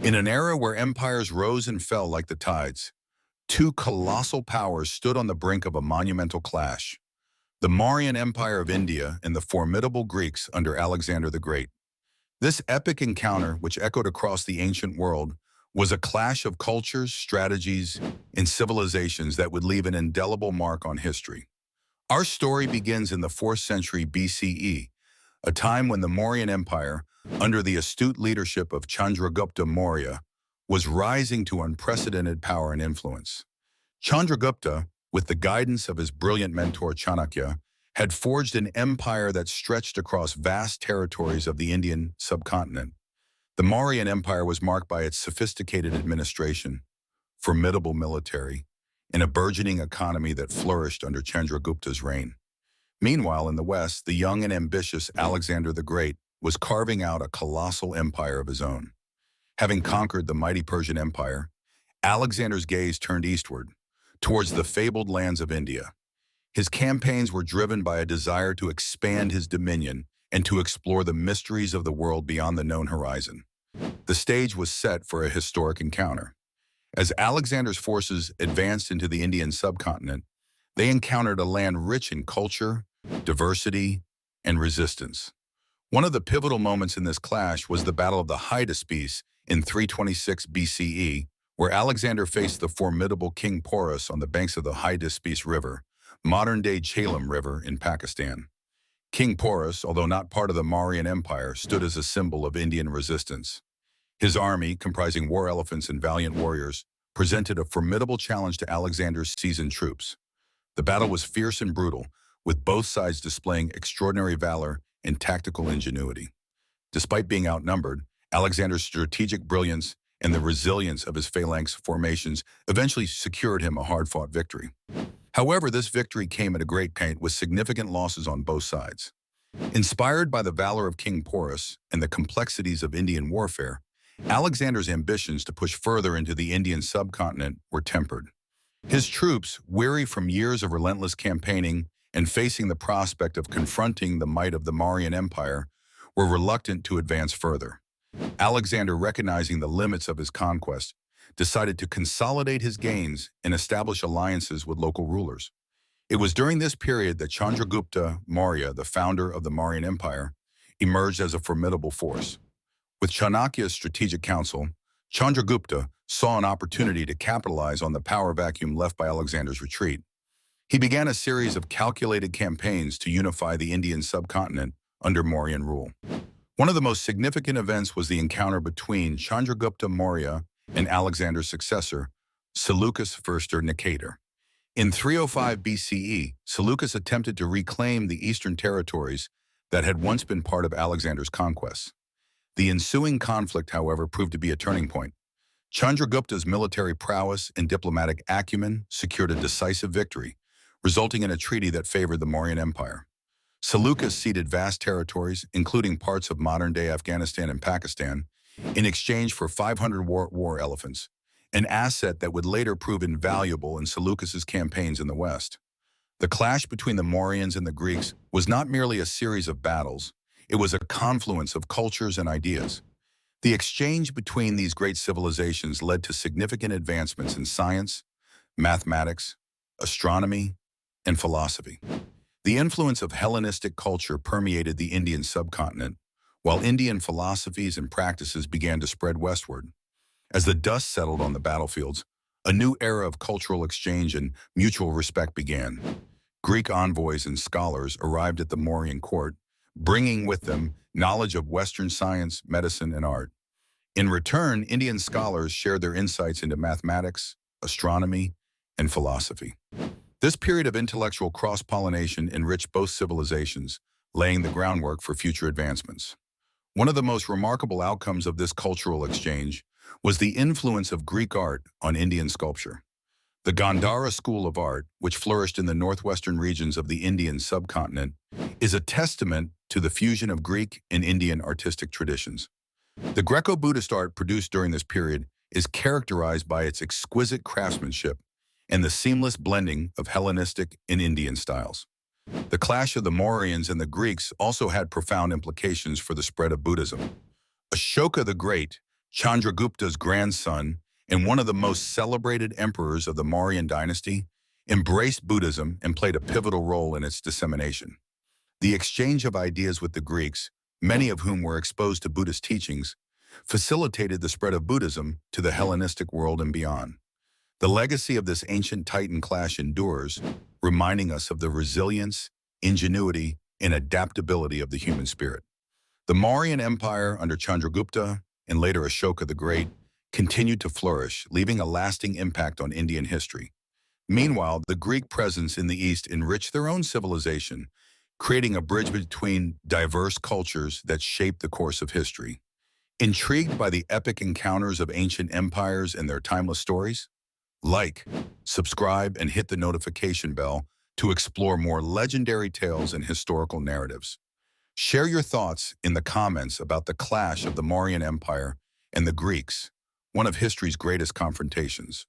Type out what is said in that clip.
In an era where empires rose and fell like the tides, two colossal powers stood on the brink of a monumental clash: the Mauryan Empire of India and the formidable Greeks under Alexander the Great. This epic encounter, which echoed across the ancient world, was a clash of cultures, strategies, and civilizations that would leave an indelible mark on history. Our story begins in the 4th century BCE, a time when the Mauryan Empire, under the astute leadership of Chandragupta Maurya, was rising to unprecedented power and influence. Chandragupta, with the guidance of his brilliant mentor Chanakya, had forged an empire that stretched across vast territories of the Indian subcontinent. The Mauryan Empire was marked by its sophisticated administration, formidable military, and a burgeoning economy that flourished under Chandragupta's reign. Meanwhile, in the West, the young and ambitious Alexander the Great was carving out a colossal empire of his own. Having conquered the mighty Persian Empire, Alexander's gaze turned eastward, towards the fabled lands of India. His campaigns were driven by a desire to expand his dominion and to explore the mysteries of the world beyond the known horizon. The stage was set for a historic encounter. As Alexander's forces advanced into the Indian subcontinent, they encountered a land rich in culture, diversity, and resistance. One of the pivotal moments in this clash was the Battle of the Hydaspes in 326 BCE, where Alexander faced the formidable King Porus on the banks of the Hydaspes River, modern-day Jhelum River in Pakistan. King Porus, although not part of the Mauryan Empire, stood as a symbol of Indian resistance. His army, comprising war elephants and valiant warriors, presented a formidable challenge to Alexander's seasoned troops. The battle was fierce and brutal, with both sides displaying extraordinary valor and tactical ingenuity. Despite being outnumbered, Alexander's strategic brilliance and the resilience of his phalanx formations eventually secured him a hard-fought victory. However, this victory came at a great pain, with significant losses on both sides. Inspired by the valor of King Porus and the complexities of Indian warfare, Alexander's ambitions to push further into the Indian subcontinent were tempered. His troops, weary from years of relentless campaigning and facing the prospect of confronting the might of the Mauryan Empire, were reluctant to advance further. Alexander, recognizing the limits of his conquest, decided to consolidate his gains and establish alliances with local rulers. It was during this period that Chandragupta Maurya, the founder of the Mauryan Empire, emerged as a formidable force. With Chanakya's strategic counsel, Chandragupta saw an opportunity to capitalize on the power vacuum left by Alexander's retreat. He began a series of calculated campaigns to unify the Indian subcontinent under Mauryan rule. One of the most significant events was the encounter between Chandragupta Maurya and Alexander's successor, Seleucus I Nicator. In 305 BCE, Seleucus attempted to reclaim the eastern territories that had once been part of Alexander's conquests. The ensuing conflict, however, proved to be a turning point. Chandragupta's military prowess and diplomatic acumen secured a decisive victory, resulting in a treaty that favored the Mauryan Empire. Seleucus ceded vast territories, including parts of modern-day Afghanistan and Pakistan, in exchange for 500 war elephants, an asset that would later prove invaluable in Seleucus's campaigns in the West. The clash between the Mauryans and the Greeks was not merely a series of battles, it was a confluence of cultures and ideas. The exchange between these great civilizations led to significant advancements in science, mathematics, astronomy, and philosophy. The influence of Hellenistic culture permeated the Indian subcontinent, while Indian philosophies and practices began to spread westward. As the dust settled on the battlefields, a new era of cultural exchange and mutual respect began. Greek envoys and scholars arrived at the Mauryan court, bringing with them knowledge of Western science, medicine, and art. In return, Indian scholars shared their insights into mathematics, astronomy, and philosophy. This period of intellectual cross-pollination enriched both civilizations, laying the groundwork for future advancements. One of the most remarkable outcomes of this cultural exchange was the influence of Greek art on Indian sculpture. The Gandhara school of art, which flourished in the northwestern regions of the Indian subcontinent, is a testament to the fusion of Greek and Indian artistic traditions. The Greco-Buddhist art produced during this period is characterized by its exquisite craftsmanship and the seamless blending of Hellenistic and Indian styles. The clash of the Mauryans and the Greeks also had profound implications for the spread of Buddhism. Ashoka the Great Chandragupta's grandson and one of the most celebrated emperors of the Mauryan dynasty, embraced Buddhism and played a pivotal role in its dissemination. The exchange of ideas with the Greeks, many of whom were exposed to Buddhist teachings, facilitated the spread of Buddhism to the Hellenistic world and beyond. The legacy of this ancient titan clash endures, reminding us of the resilience, ingenuity, and adaptability of the human spirit. The Mauryan Empire under Chandragupta and later Ashoka the Great continued to flourish, leaving a lasting impact on Indian history. Meanwhile, the Greek presence in the East enriched their own civilization, creating a bridge between diverse cultures that shaped the course of history. Intrigued by the epic encounters of ancient empires and their timeless stories? Like, subscribe, and hit the notification bell to explore more legendary tales and historical narratives. Share your thoughts in the comments about the clash of the Mauryan Empire and the Greeks, one of history's greatest confrontations.